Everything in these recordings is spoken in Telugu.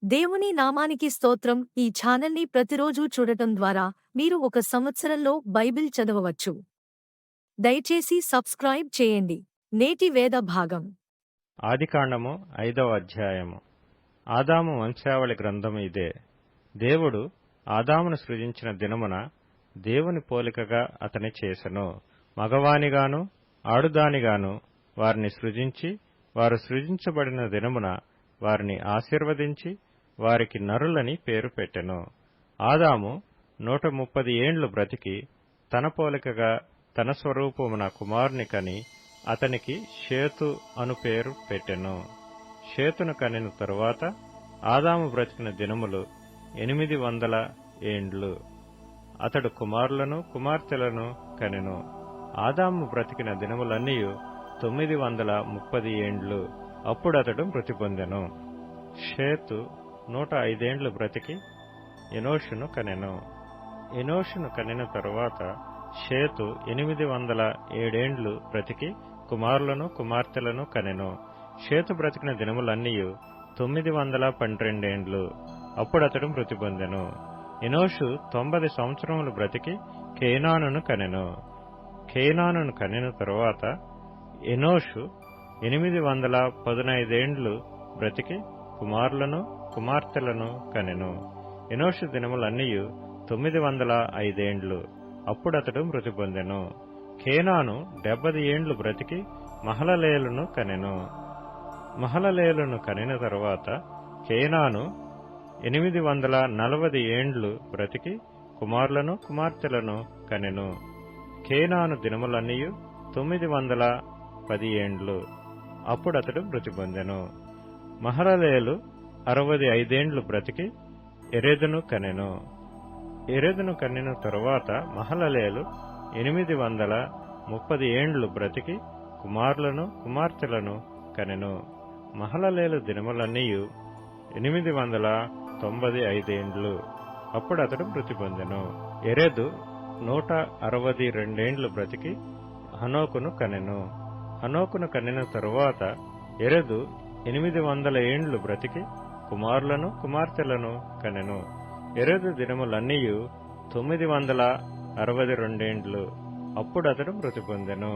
దేవుని నామానికి స్తోత్రం. ఈ ఛానల్ని ప్రతిరోజూ చూడటం ద్వారా మీరు ఒక సంవత్సరంలో బైబిల్ చదవవచ్చు. దయచేసి సబ్స్క్రైబ్ చేయండి. నేటి వేద భాగం ఆదికాండము 5వ అధ్యాయము. ఆదాము వంశావళి గ్రంథము ఇదే. దేవుడు ఆదామును సృజించిన దినమున దేవుని పోలికగా అతని చేసెను. మగవానిగాను ఆడుదానిగాను వారిని సృజించి, వారు సృజించబడిన దినమున వారిని ఆశీర్వదించి వారికి నరులని పేరు పెట్టెను. ఆదాము 130 ఏండ్లు బ్రతికి తన పోలికగా తన స్వరూపమున కుమారుని కని అతనికి షేతు అను పేరు పెట్టెను. షేతును కనిన తరువాత ఆదాము బ్రతికిన దినములు 800 ఏండ్లు. అతడు కుమారులను కుమార్తెలను కనెను. ఆదాము బ్రతికిన దినములన్నీయు 930 ఏండ్లు. అప్పుడతడు మృతి పొందెను. షేతు 105 ఏండ్లు బ్రతికి ఎనోషును కనెను. ఎనోషును కనిన తరువాత షేతు 807 ఏండ్లు బ్రతికి కుమారులను కుమార్తెలను కనెను. షేతు బ్రతికిన దినములన్నీయు 912 ఏండ్లు. అప్పుడతడు మృతి పొందెను. ఎనోషు 90 సంవత్సరములు బ్రతికి కేనానును కనెను. కేనానును కనిన తరువాత ఎనోషు 815 ఏండ్లు బ్రతికి కుమారులను కుమార్తెలను కనెను. ఎనోషు దినములన్నీయు 905 ఏండ్లు. అప్పుడతడు మృతి పొందెను. కేనాను 70 ఏండ్లు బ్రతికి మహలలేలును కనెను. మహలలేలును కనిన తరువాత కేనాను 840 ఏండ్లు బ్రతికి కుమారులను కుమార్తెలను కనెను. కేనాను దినములన్నీయు 910 ఏండ్లు. అప్పుడతడు మృతి పొందెను. మహలలేలు 65 ఏండ్లు బ్రతికి ఎరెదును కనెను. ఎరెదును కనిన తరువాత మహలలేలు 830 ఏండ్లు బ్రతికి కుమారులను కుమార్తెలను కనెను. మహలలేలు దినములన్నీయు 895 ఏండ్లు. అప్పుడతడు మృతి పొందెను. ఎరెదు 162 ఏండ్లు బ్రతికి హనోకును కనెను. హనోకును కనిన తరువాత ఎరెదు 800 ఏండ్లు బ్రతికి కుమారులను కుమార్తెలను కనెను. ఎరెదు దినములన్నీయు 962 ఏండ్లు. అప్పుడతడు మృతి పొందెను.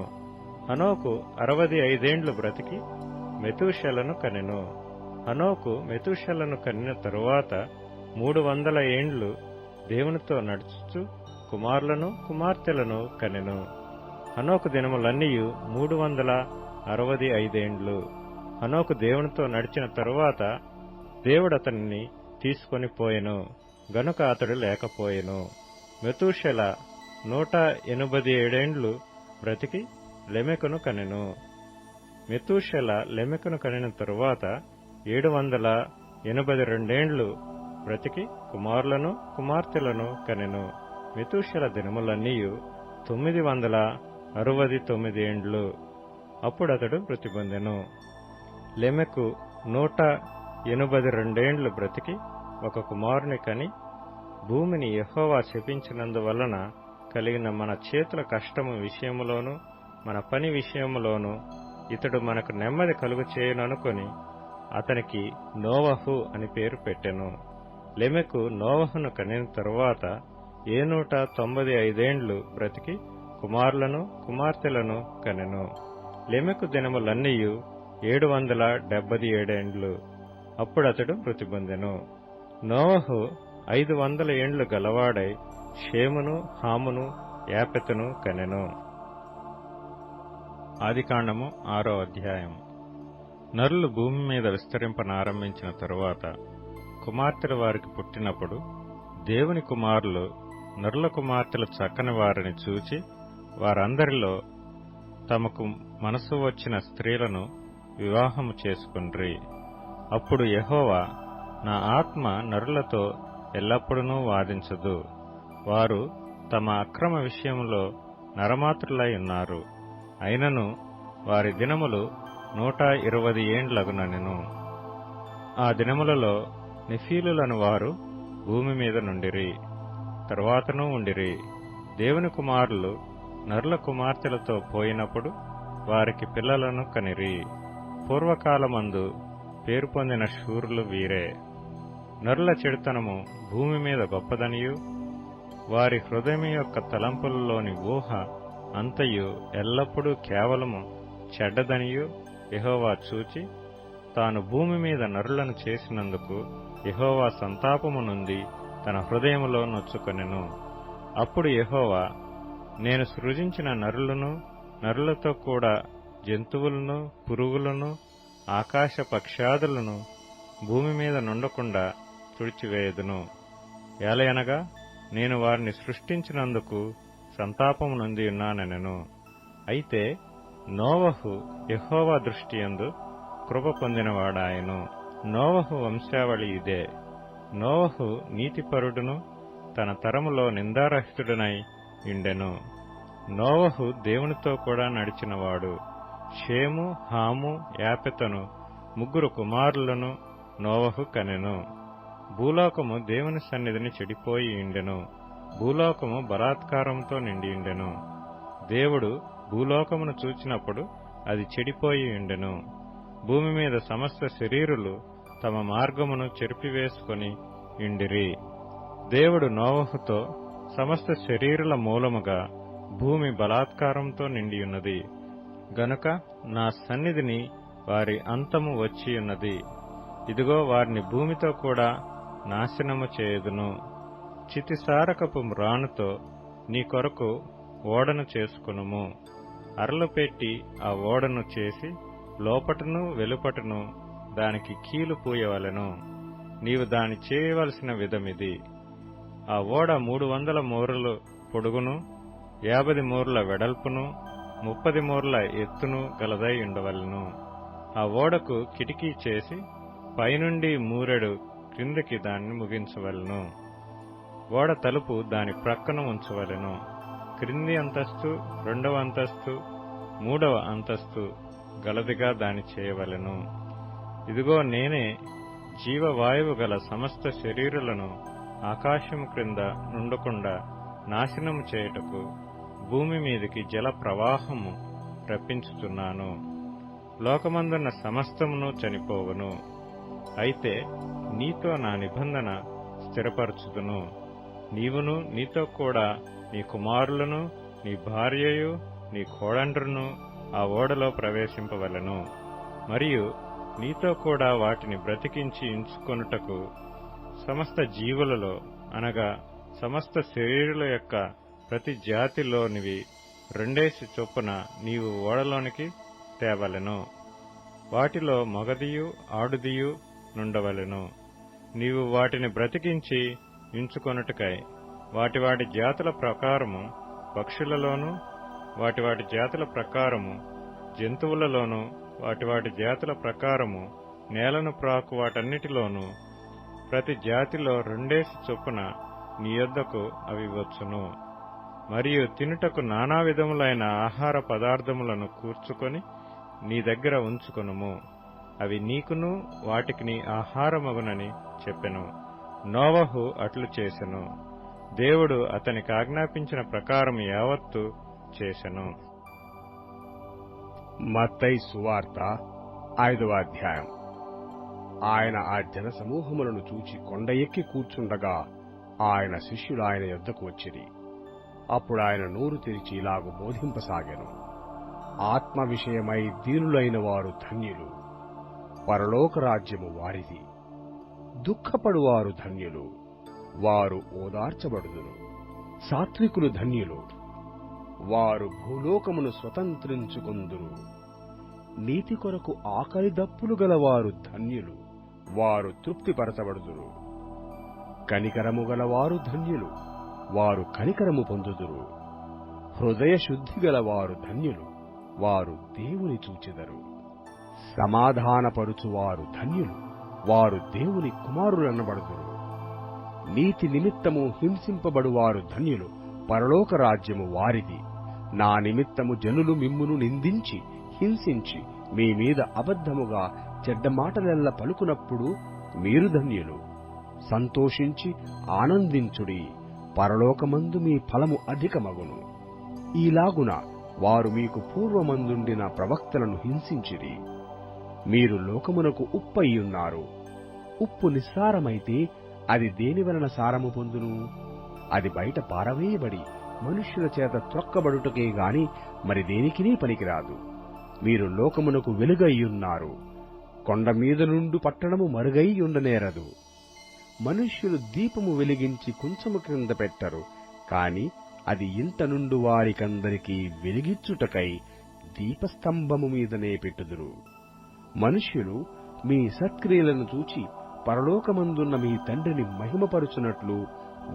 హనోకు 65 ఏండ్లు బ్రతికి మెతూషెలను కనెను. హనోకు మెతూషెలను కనిన తరువాత 300 ఏండ్లు దేవునితో నడుచుచు కుమారులను కుమార్తెలను కనెను. హనోకు దినములన్నీయు 365 ఏండ్లు. హనోకు దేవునితో నడిచిన తరువాత దేవుడతనిని తీసుకొని పోయెను గనుక అతడు లేకపోయెను. మెతూషెల 187 ఏండ్లు బ్రతికి లెమెకును కనెను. మెతూషెల లెమెకును కనిన తరువాత 782 ఏండ్లు బ్రతికి కుమారులను కుమార్తెలను కనెను. మెతూషెల దినములన్నీయు 969 ఏండ్లు. అప్పుడతడు మృతి పొందెను. లెమెకు 182 ఏండ్లు బ్రతికి ఒక కుమారుని కని, భూమిని యెహోవా శపించినందువలన కలిగిన మన చేతుల కష్టము విషయములోను మన పని విషయములోను ఇతడు మనకు నెమ్మది కలుగు చేయుననుకొని అతనికి నోవహు అని పేరు పెట్టెను. లెమెకు నోవహును కనిన తరువాత 995 ఏండ్లు బ్రతికి కుమారులను కుమార్తెలను కనెను. లెమెకు దినములన్నీయు 777 ఏండ్లు. అప్పుడతడు మృతి పొందెను. నోవహు 500 ఏండ్లు గలవాడై షేమును హామును యాపెతును కనెను. ఆదికాండము 6వ అధ్యాయము. నరులు భూమి మీద విస్తరింపనారంభించిన తరువాత కుమార్తెలు వారికి పుట్టినప్పుడు దేవుని కుమారులు నరుల కుమార్తెలు చక్కని వారిని చూచి వారందరిలో తమకు మనసు వచ్చిన స్త్రీలను వివాహము చేసుకొండ్రి. అప్పుడు యెహోవా, నా ఆత్మ నరులతో ఎల్లప్పుడూ వాదించదు. వారు తమ అక్రమ విషయంలో నరమాతృలై ఉన్నారు. అయినను వారి దినములు 120 ఏండ్లగునెను. ఆ దినములలో నెఫీలులను వారు భూమి మీద నుండిరి, తరువాతనూ ఉండిరి. దేవుని కుమారులు నరుల కుమార్తెలతో పోయినప్పుడు వారికి పిల్లలను కనిరి. పూర్వకాలమందు పేరు పొందిన శూరులు వీరే. నరుల చెడుతనము భూమి మీద గొప్పదనియు, వారి హృదయం యొక్క తలంపులలోని ఊహ అంతయు ఎల్లప్పుడూ కేవలము చెడ్డదనియు యెహోవా చూచి, తాను భూమి మీద నరులను చేసినందుకు యెహోవా సంతాపము నుండి తన హృదయములో నొచ్చుకొనెను. అప్పుడు యెహోవా, నేను సృజించిన నరులను, నరులతో కూడా జంతువులను, పురుగులను, ఆకాశ పక్ష్యాదులను భూమి మీద నుండకుండా తుడిచివేయదును. ఏలయనగా నేను వారిని సృష్టించినందుకు సంతాపము నొంది ఉన్నానెనెను. అయితే నోవహు యెహోవా దృష్టియందు కృప పొందినవాడాయెను. నోవహు వంశావళి ఇదే. నోవహు నీతిపరుడును, తన తరములో నిందారహితుడనై ఉండెను. నోవహు దేవునితో కూడా నడిచినవాడు. షేము, హాము, యాపెతను ముగ్గురు కుమారులను నోవహు కనెను. భూలోకము దేవుని సన్నిధిని చెడిపోయి ఉండెను. భూలోకము బలాత్కారంతో నిండియుండెను. దేవుడు భూలోకమును చూచినప్పుడు అది చెడిపోయి ఉండెను. భూమి మీద సమస్త శరీరులు తమ మార్గమును చెరిపివేసుకొని ఇండిరి. దేవుడు నోవహుతో, సమస్త శరీరుల మూలముగా భూమి బలాత్కారంతో నిండియున్నది గనుక నా సన్నిధిని వారి అంతము వచ్చియున్నది. ఇదిగో వారిని భూమితో కూడా నాశనము చేయుదును. చితిసారకపు రాణుతో నీ కొరకు ఓడను చేసుకొనుము. అరలు పెట్టి ఆ ఓడను చేసి లోపటను వెలుపటను దానికి కీలు పూయవలెను. నీవు దాని చేయవలసిన విధమిది. ఆ ఓడ 300 మూరలు పొడుగును, 50 మూరల వెడల్పును, 30 మూరల ఎత్తును గలదై ఉండవలెను. ఆ ఓడకు కిటికీ చేసి పైనుండి మూరెడు క్రిందికి దాన్ని ముగించవలెను. ఓడ తలుపు దాని ప్రక్కన ఉంచవలెను. క్రింది అంతస్తు, 2వ అంతస్తు, 3వ అంతస్తు గలదిగా దాని చేయవలెను. ఇదిగో నేనే జీవవాయువు గల సమస్త శరీరులను ఆకాశము క్రింద నుండకుండా నాశనము చేయుటకు భూమి మీదికి జల ప్రవాహము రప్పించుతున్నాను. లోకమందున్న సమస్తమును చనిపోవును. అయితే నీతో నా నిబంధన స్థిరపరచుదును. నీవును నీతో కూడా నీ కుమారులను, నీ భార్యయు, నీ కోడండ్రును ఆ ఓడలో ప్రవేశింపవలెను. మరియు నీతో కూడా వాటిని బ్రతికించి ఉంచుకొనుటకు సమస్త జీవులలో, అనగా సమస్త శరీరుల యొక్క ప్రతి జాతిలోనివి 2 చొప్పున నీవు ఓడలోనికి తేవలెను. వాటిలో మగదియు ఆడుదియు నుండవలెను. నీవు వాటిని బ్రతికించి ఉంచుకొనుటకై వాటి వాటి జాతుల ప్రకారము పక్షులలోను, వాటి వాటి జాతుల ప్రకారము జంతువులలోను, వాటి వాటి జాతుల ప్రకారము నేలను ప్రాకు వాటన్నిటిలోనూ ప్రతి జాతిలో 2 చొప్పున నీ యొద్దకు అవి వచ్చును. మరియు తినుటకు నానా విధములైన ఆహార పదార్థములను కూర్చుకొని నీ దగ్గర ఉంచుకొనుము. అవి నీకును వాటికి నీ ఆహారమగునని చెప్పెను. నోవహు అట్లు చేసెను. దేవుడు అతనికి ఆజ్ఞాపించిన ప్రకారం యావత్తు చేసెను. మత్తయి సువార్త 5వ అధ్యాయం. ఆయన ఆ జన సమూహములను చూచి కొండ ఎక్కి కూర్చుండగా ఆయన శిష్యులు ఆయన యొద్దకు వచ్చిరి. అప్పుడు ఆయన నోరు తెరిచి ఇలాగు బోధింపసాగెను. ఆత్మ విషయమై దీనులైన వారు ధన్యులు, పరలోక రాజ్యము వారిది. దుఃఖపడువారు ధన్యులు, వారు ఓదార్చబడుదురు. సాత్వికులు ధన్యులు, వారు భూలోకమును స్వతంత్రించుకొందురు. నీతి కొరకు ఆకలి దప్పులు గలవారు ధన్యులు, వారు తృప్తిపరచబడుదురు. కనికరము గలవారు ధన్యులు, వారు కనికరము పొందుదురు. హృదయ శుద్ధి గలవారు ధన్యులు, వారు దేవుని చూచెదరు. సమాధానపరుచువారు ధన్యులు, వారు దేవుని కుమారులనబడుదురు. నీతి నిమిత్తము హింసింపబడువారు ధన్యులు, పరలోక రాజ్యము వారిది. నా నిమిత్తము జనులు మిమ్మును నిందించి హింసించి మీ మీద అబద్ధముగా చెడ్డ మాటలెల్ల పలుకునప్పుడు మీరు ధన్యులు. సంతోషించి ఆనందించుడి, పరలోకమందు మీ ఫలము అధికమగును. ఈలాగున వారు మీకు పూర్వమందుండిన ప్రవక్తలను హింసించిరి. మీరు లోకమునకు ఉప్పయ్యున్నారు. ఉప్పు నిస్సారమైతే అది దేనివలన సారము పొందును? అది బయట పారవేయబడి మనుష్యుల చేత త్రొక్కబడుటకే గాని మరి దేనికినీ పనికిరాదు. మీరు లోకమునకు వెలుగయ్యున్నారు. కొండ మీద నుండి పట్టణము మరుగై ఉండనేరదు. మనుష్యులు దీపము వెలిగించి కుంచము క్రింద పెట్టరు, కాని అది ఇంట నుండి వారికందరికీ వెలిగిచ్చుటకై దీపస్తంభము మీదనే పెట్టుదురు. మనుష్యులు మీ సత్క్రియలను చూచి పరలోకమందున్న మీ తండ్రిని మహిమపరుచునట్లు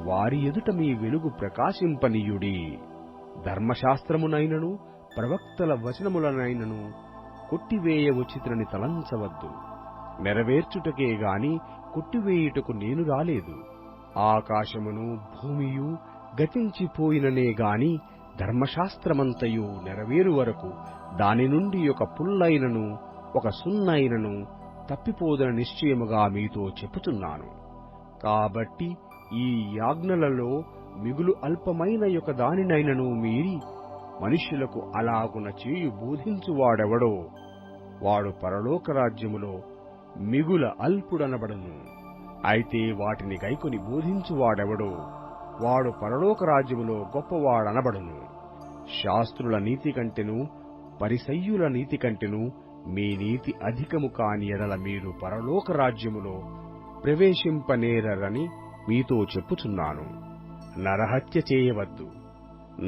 వారి ఎదుట మీ వెలుగు ప్రకాశింపనీయుడి. ధర్మశాస్త్రమునైనను ప్రవక్తల వచనములనైనను కొట్టివేయవచ్చితనని తలంచవద్దు. నెరవేర్చుటకే గాని కొట్టివేయుటకు నేను రాలేదు. ఆకాశమును భూమియు గతించిపోయిననే గాని ధర్మశాస్త్రమంతయు నెరవేరు వరకు దాని నుండి ఒక పుల్లైనను ఒక సున్నైనను తప్పిపోదన నిశ్చయముగా మీతో చెప్పుచున్నాను. కాబట్టి ఈ యాజ్ఞలలో మిగులు అల్పమైన యొక్క దానినైనను మీరి మనుష్యులకు అలాగున చేయు బోధించువాడెవడో వాడు పరలోక రాజ్యములో మిగుల అల్పుడనబడును. అయితే వాటిని గైకొని బోధించువాడెవడో వాడు పరలోక రాజ్యములో గొప్పవాడనబడును. శాస్త్రుల నీతి కంటెను పరిసయ్యుల నీతి కంటెను మీ నీతి అధికము కాని ఎడల మీరు పరలోక రాజ్యములో ప్రవేశింపనేరని మీతో చెప్పుచున్నాను. నరహత్య చేయవద్దు.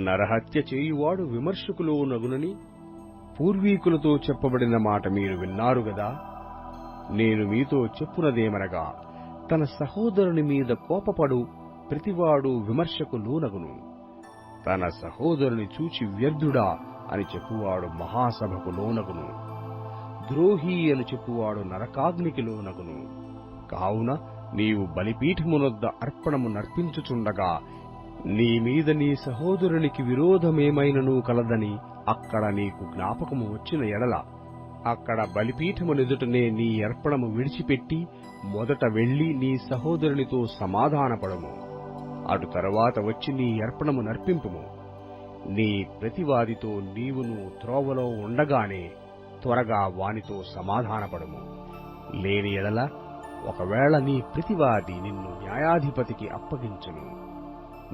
నరహత్య చేయువాడు విమర్శకులో నగునని పూర్వీకులతో చెప్పబడిన మాట మీరు విన్నారు గదా. నేను మీతో చెప్పునదేమనగా, తన సహోదరుని మీద కోపపడు ప్రతివాడు విమర్శకు లోనగును. తన సహోదరుని చూచి వ్యర్థుడా అని చెప్పువాడు మహాసభకు లోనగును. ద్రోహి అని చెప్పువాడు నరకాగ్నికి లోనగును. కావున నీవు బలిపీఠమునొద్ద అర్పణము నర్పించుచుండగా నీ మీద నీ సహోదరునికి విరోధమేమైనను కలదని అక్కడ నీకు జ్ఞాపకము వచ్చిన ఎడల అక్కడ బలిపీఠమునెదుటనే నీ అర్పణము విడిచిపెట్టి మొదట వెళ్లి నీ సహోదరునితో సమాధానపడము. అటు తరువాత వచ్చి నీ అర్పణము నర్పింపుము. నీ ప్రతివాదితో నీవును త్రోవలో ఉండగానే త్వరగా వానితో సమాధానపడము. లేని ఎడల ఒకవేళ నీ ప్రతివాది నిన్ను న్యాయాధిపతికి అప్పగించును,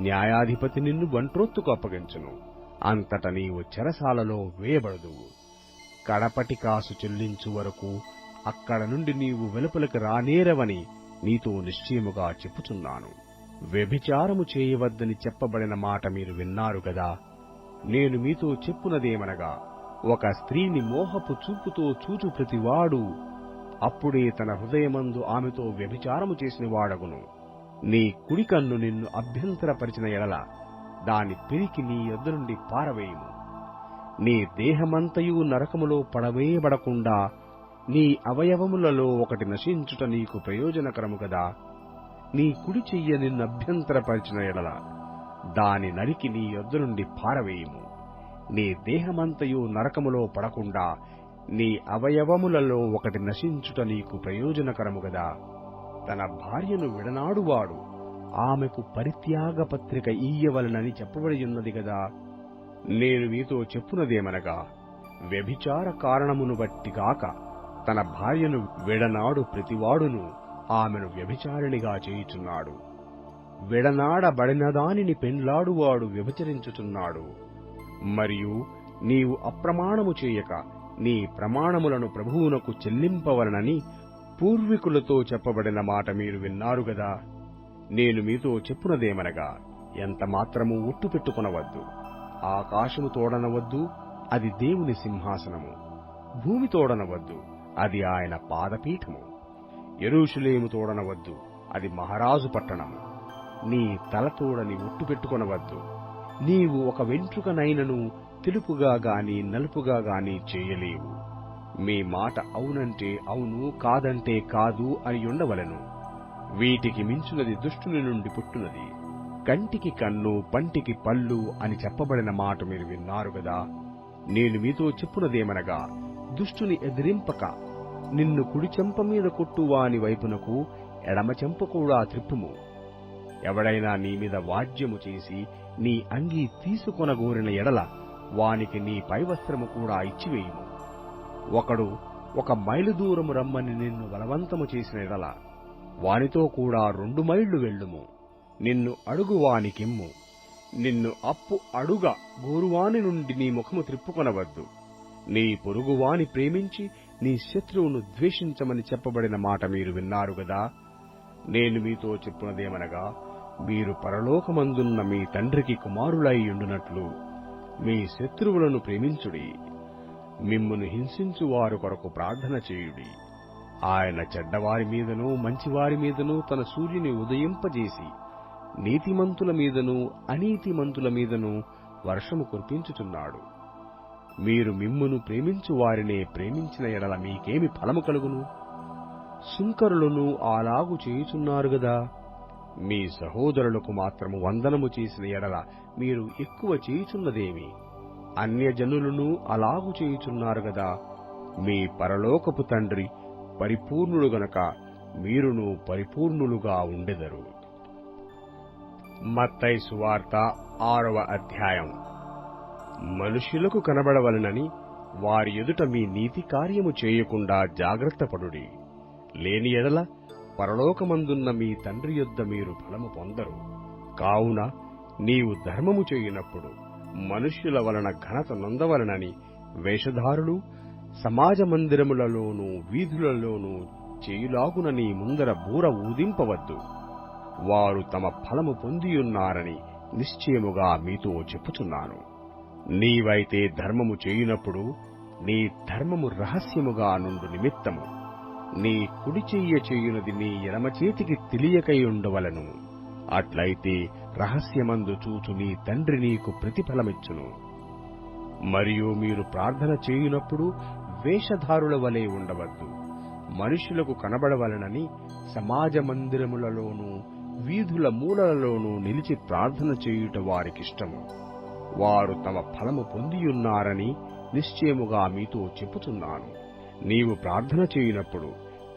న్యాయాధిపతి నిన్ను బంట్రోత్తుకు అప్పగించును. అంతట నీవు చెరసాలలో వేయబడదువు. కడపటి కాసు చెల్లించు వరకు అక్కడ నుండి నీవు వెలుపలికి రానేరవని నీతో నిశ్చయముగా చెప్పుచున్నాను. వ్యభిచారము చేయవద్దని చెప్పబడిన మాట మీరు విన్నారు గదా. నేను మీతో చెప్పునదేమనగా, ఒక స్త్రీని మోహపు చూపుతో చూచు ప్రతివాడు అప్పుడే తన హృదయమందు ఆమెతో వ్యభిచారము చేసిన వాడగును. నీ కుడి కన్ను నిన్ను అభ్యంతరపరిచిన ఎడల దాని పెరికి నీ యొద్ద నుండి పారవేయుము. నీ దేహమంతయు నరకములో పడవేయబడకుండా నీ అవయవములలో ఒకటి నశించుట నీకు ప్రయోజనకరము గదా. నీ కుడి చెయ్య నిన్ను అభ్యంతరపరిచిన ఎడల దాని నరికి నీ యొద్ద నుండి పారవేయుము. నీ దేహమంతయు నరకములో పడకుండా నీ అవయవములలో ఒకటి నశించుట నీకు ప్రయోజనకరము గదా. తన భార్యను విడనాడువాడు ఆమెకు పరిత్యాగ పత్రిక ఇయ్యవలనని చెప్పబడియున్నది గదా. నేను మీతో చెప్పునదేమనగా, వ్యభిచార కారణమును బట్టి గాక తన భార్యను విడనాడు ప్రతివాడును ఆమెను వ్యభిచారిణిగా చేయుచున్నాడు. విడనాడబడిన దానిని పెండ్లాడువాడు వ్యభిచరించుచున్నాడు. మరియు నీవు అప్రమాణము చేయక నీ ప్రమాణములను ప్రభువునకు చెల్లింపవలనని పూర్వీకులతో చెప్పబడిన మాట మీరు విన్నారు గదా. నేను మీతో చెప్పునదేమనగా, ఎంత మాత్రము ఒట్టు పెట్టుకొనవద్దు. ఆకాశము తోడనవద్దు, అది దేవుని సింహాసనము. భూమి తోడనవద్దు, అది ఆయన పాదపీఠము. యెరూషలేము తోడనవద్దు, అది మహారాజు పట్టణము. నీ తలతోడని ఒట్టు పెట్టుకొనవద్దు. నీవు ఒక వెంట్రుకనైనను తెలుపుగా గాని నలుపుగా గాని చేయలేవు. మీ మాట అవునంటే అవును, కాదంటే కాదు అని ఉండవలెను. వీటికి మించునది దుష్టుని నుండి పుట్టునది. కంటికి కన్ను, పంటికి పళ్ళు అని చెప్పబడిన మాట మీరు విన్నారు గదా. నేను మీతో చెప్పునదేమనగా, దుష్టుని ఎదిరింపక నిన్ను కుడి చెంప మీద కొట్టువాని వైపునకు ఎడమ చెంప కూడా త్రిప్పుము. ఎవడైనా నీ మీద వాద్యము చేసి నీ అంగీ తీసుకొనగోరిన ఎడల వానికి నీ పైవస్త్రము కూడా ఇచ్చివేయుము. ఒకడు 1 మైలు దూరము రమ్మని నిన్ను బలవంతము చేసిన ఎడల వానితో కూడా 2 మైళ్లు వెళ్ళుము. నిన్ను అడుగువానికిమ్ము. నిన్ను అప్పు అడుగ గోరువాని నుండి నీ ముఖము త్రిప్పుకొనవద్దు. నీ పొరుగువాని ప్రేమించి నీ శత్రువును ద్వేషించమని చెప్పబడిన మాట మీరు విన్నారు గదా. నేను మీతో చెప్పునదేమనగా, మీరు పరలోకమందున్న మీ తండ్రికి కుమారులై ఉండునట్లు మీ శత్రువులను ప్రేమించుడి. మిమ్మును హింసించు వారు కొరకు ప్రార్థన చేయుడి. ఆయన చెడ్డవారి మీదనూ మంచివారి మీదనూ తన సూర్యుని ఉదయింపజేసి నీతిమంతుల మీదనూ అనీతిమంతుల మీదనూ వర్షము కురిపించుచున్నాడు. మీరు మిమ్మును ప్రేమించు వారినే ప్రేమించిన ఎడల మీకేమి ఫలము కలుగును? సుంకరులను అలాగు చేయుచున్నారు గదా. మీ సహోదరులకు మాత్రము వందనము చేసిన ఎడల మీరు ఎక్కువ చేయుచున్నదేమి? అన్యజనులను అలాగు చేయుచున్నారు గదా. మీ పరలోకపు తండ్రి పరిపూర్ణుడు గనక మీరును పరిపూర్ణులుగా ఉండెదరు. మత్తయి సువార్త 6వ అధ్యాయం. మనుష్యులకు కనబడవలనని వారి ఎదుట మీ నీతి కార్యము చేయకుండా జాగ్రత్తపడుడి. లేని ఎడల పరలోకమందున్న మీ తండ్రి యొద్ద మీరు ఫలము పొందరు. కావున నీవు ధర్మము చేయునప్పుడు మనుష్యుల వలన ఘనత నొందవలనని వేషధారులు సమాజ మందిరములలోనూ వీధులలోనూ చేయులాగున నీ ముందర బూర ఊదింపవద్దు. వారు తమ ఫలము పొందియున్నారని నిశ్చయముగా మీతో చెప్పుచున్నాను. నీవైతే ధర్మము చేయునప్పుడు నీ ధర్మము రహస్యముగా నుండు నిమిత్తము నీ కుడి చెయ్య చేయునది నీ ఎడమ చేతికి తెలియకై ఉండవలను. అట్లయితే రహస్యమందు చూచు నీ తండ్రి నీకు ప్రతిఫలమిచ్చును. మరియు మీరు ప్రార్థన చేయునప్పుడు వేషధారుల వలె ఉండవద్దు. మనుషులకు కనబడవలనని సమాజ మందిరములలోనూ వీధుల మూలలలోనూ నిలిచి ప్రార్థన చేయుట వారికిష్టము. వారు తమ ఫలము పొందియున్నారని నిశ్చయముగా మీతో చెప్పుచున్నాను. నీవు ప్రార్థన చేయునప్పుడు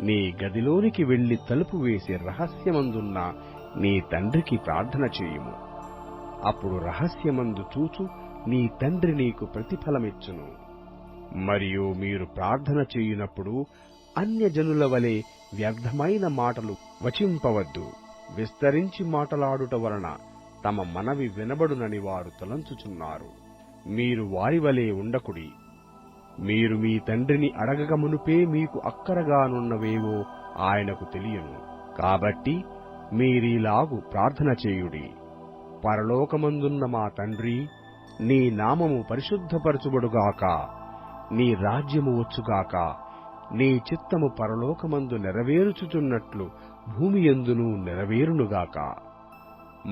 నీ గదిలోనికి వెళ్లి తలుపు వేసి రహస్యమందున్న నీ తండ్రికి ప్రార్థన చేయుము. అప్పుడు రహస్యమందు చూచు నీ తండ్రి నీకు ప్రతిఫలమిచ్చును. మరియు మీరు ప్రార్థన చేయునప్పుడు అన్యజనుల వలె వ్యర్థమైన మాటలు వచింపవద్దు. విస్తరించి మాటలాడుట వలన తమ మనవి వినబడునని వారు తలంచుచున్నారు. మీరు వారి వలె ఉండకుడి. మీరు మీ తండ్రిని అడగక మునుపే మీకు అక్కరగానున్నవేవో ఆయనకు తెలియను. కాబట్టి మీరీలాగు ప్రార్థన చేయుడి. పరలోకమందున్న మా తండ్రి, నీ నామము పరిశుద్ధపరచుబడుగాక. నీ రాజ్యము వచ్చుగాక. నీ చిత్తము పరలోకమందు నెరవేరుచుచున్నట్లు భూమియందును నెరవేరునుగాక.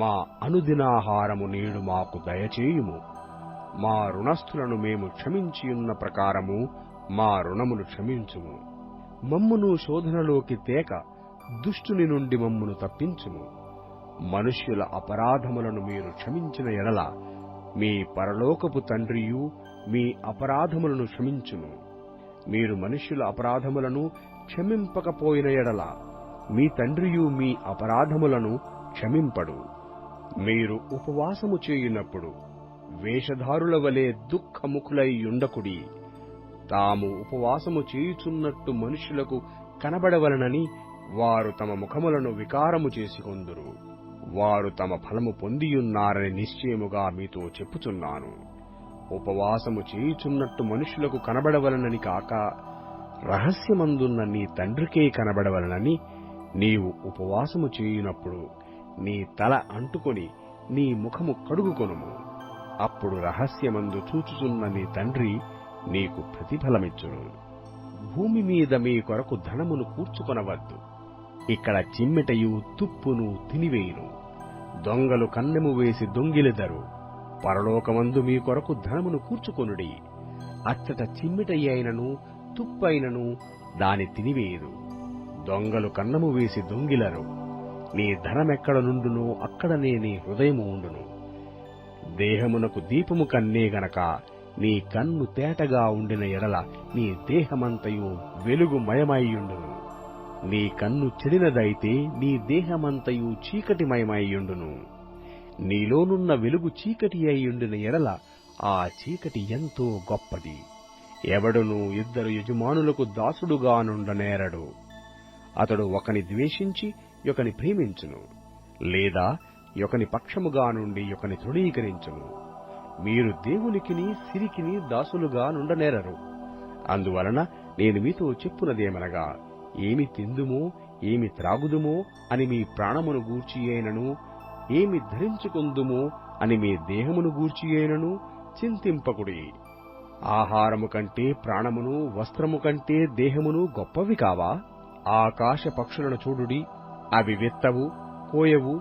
మా అనుదినాహారము నేడు మాకు దయచేయుము. మా రుణస్థులను మేము క్షమించియున్న ప్రకారము మా రుణములు క్షమించుము. మమ్మును శోధనలోకి తేక దుష్టుని నుండి మమ్మును తప్పించుము. మనుష్యుల అపరాధములను మీరు క్షమించిన ఎడల మీ పరలోకపు తండ్రియు మీ అపరాధములను క్షమించును. మీరు మనుష్యుల అపరాధములను క్షమింపకపోయిన ఎడల మీ తండ్రియు మీ అపరాధములను క్షమింపడు. మీరు ఉపవాసము చేయునప్పుడు వేషధారుల వలె దుఃఖముఖులై ఉండకుడి. తాము ఉపవాసము చేయుచున్నట్టు మనుష్యులకు కనబడవలనని వారు తమ ముఖములను వికారము చేసుకొందురు. వారు తమ ఫలము పొందియున్నారని నిశ్చయముగా మీతో చెప్పుచున్నాను. ఉపవాసము చేయుచున్నట్టు మనుష్యులకు కనబడవలనని కాక రహస్యమందున్న నీ తండ్రికే కనబడవలనని నీవు ఉపవాసము చేయునప్పుడు నీ తల అంటుకొని నీ ముఖము కడుగుకొనుము. అప్పుడు రహస్యమందు చూచుచున్న నీ తండ్రి నీకు ప్రతిఫలమిచ్చును. భూమి మీద మీ కొరకు ధనమును కూర్చుకొనవద్దు. ఇక్కడ చిమ్మెటయు తుప్పును తినివేయును. దొంగలు కన్నెము వేసి దొంగిలెదరు. పరలోకమందు మీ కొరకు ధనమును కూర్చుకొనుడి. అచ్చట చిమ్మెటయైనను తుప్పైనను దాని తినివేయదు. దొంగలు కన్నము వేసి దొంగిలరు. నీ ధనమెక్కడ నుండునో అక్కడనే నీ హృదయము ఉండును. దేహమునకు దీపము కన్నే గనక నీ కన్ను తేటగా ఉండిన ఎడల నీ దేహమంతయు వెలుగుమయమైయుండును. నీ కన్ను చెడినదైతే నీ దేహమంతయు చీకటిమయమైయుండును. నీలోనున్న వెలుగు చీకటి అయ్యుండిన ఎడల ఆ చీకటి ఎంతో గొప్పది. ఎవడునూ 2 యజమానులకు దాసుడుగా నుండనేరడు. అతడు ఒకని ద్వేషించి ఒకని ప్రేమించును, లేదా ఒకని పక్షముగా నుండి ఒకని తృణీకరించును. మీరు దేవునికిని సిరికిని దాసులుగా నుండనేరరు. అందువలన నేను మీతో చెప్పునదేమనగా, ఏమి తిందుమో ఏమి త్రాగుదుమో అని మీ ప్రాణమును గూర్చి అయినను, ఏమి ధరించుకుందుమో అని మీ దేహమును గూర్చి అయినను చింతింపకుడి. ఆహారము కంటే ప్రాణమును, వస్త్రము కంటే దేహమును గొప్పవి కావా? ఆకాశ పక్షులను చూడుడి, అవి విత్తవు, కోయవు,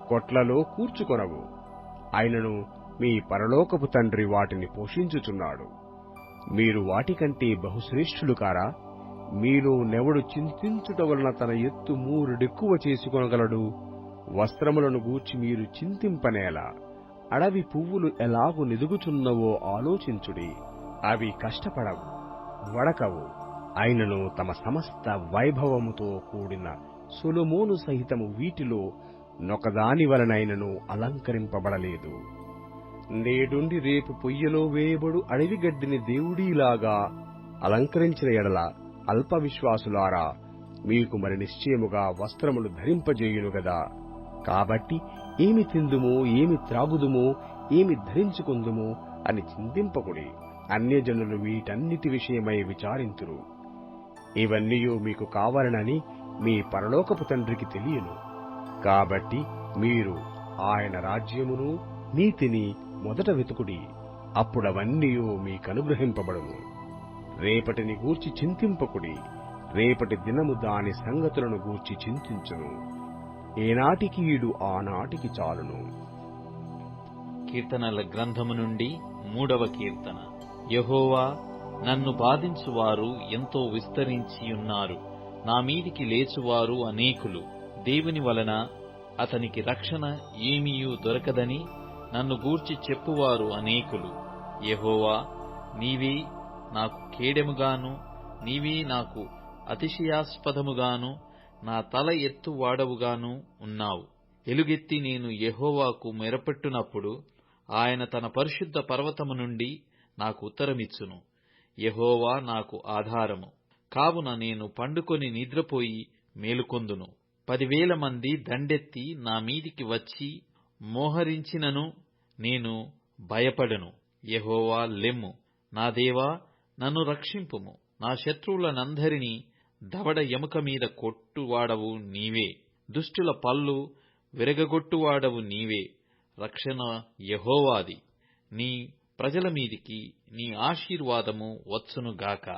కొట్లలో కూర్చుకొనవు, అయినను మీ పరలోకపు తండ్రి వాటిని పోషించుచున్నాడు. మీరు వాటికంటే బహుశ్రేష్ఠులు కారా? మీలో నెవడు చింతించుట వలన తన ఎత్తు మూరెడెక్కువ చేసుకొనగలడు? వస్త్రములను గూర్చి మీరు చింతింపనేలా? అడవి పువ్వులు ఎలాగు నిదుగుచున్నవో ఆలోచించుడి. అవి కష్టపడవు, వడకవు, అయినను తమ సమస్త వైభవముతో కూడిన సొలొమోను సహితము వీటిలో నొకదాని వలనైనను అలంకరింపబడలేదు. నేడుండి రేపు పొయ్యలో వేయబడు అడవి గడ్డిని దేవుడీలాగా అలంకరించిన ఎడల అల్ప విశ్వాసులారా, మీకు మరి నిశ్చయముగా వస్త్రములు ధరింపజేయును గదా. కాబట్టి ఏమి తిందుమో ఏమి త్రాగుదుమో ఏమి ధరించుకుందుమో అని చింతింపకుడి. అన్యజనులు వీటన్నిటి విషయమై విచారింతురు. ఇవన్నీయు మీకు కావాలనని మీ పరలోకపు తండ్రికి తెలియను. కాబట్టి మీరు ఆయన రాజ్యమును నీతిని మొదట వెతుకుడి, అప్పుడవన్నీయు మీకనుగ్రహింపబడును. రేపటిని గూర్చి చింతింపకుడి, రేపటి దినము దాని సంగతులను గూర్చి చింతించును. ఏనాటికి ఈడు ఆనాటికి చాలును. కీర్తనల గ్రంథము నుండి 3వ కీర్తన. యెహోవా, నన్ను బాధించువారు ఎంతో విస్తరించియున్నారు, నా మీదికి లేచువారు అనేకులు. దేవుని వలన అతనికి రక్షణ ఏమీయూ దొరకదని నన్ను గూర్చి చెప్పువారు అనేకులు. యెహోవా, నీవే నాకు కేడెముగాను, నీవే నాకు అతిశయాస్పదముగాను, నా తల ఎత్తువాడవుగాను ఉన్నావు. ఎలుగెత్తి నేను యెహోవాకు మొరపెట్టునప్పుడు ఆయన తన పరిశుద్ధ పర్వతము నుండి నాకు ఉత్తరమిచ్చును. యెహోవా నాకు ఆధారము కావున నేను పండుకొని నిద్రపోయి మేలుకొందును. 10,000 మంది దండెత్తి నా మీదికి వచ్చి మోహరించినను నేను భయపడను. యెహోవా లెమ్ము, నా దేవా, నన్ను రక్షింపుము. నా శత్రువులనందరినీ దవడ ఎముక మీద కొట్టువాడవు నీవే, దుష్టుల పళ్ళు విరగగొట్టువాడవు నీవే. రక్షణ యెహోవాది, నీ ప్రజల మీదికి నీ ఆశీర్వాదము వచ్చునుగాక.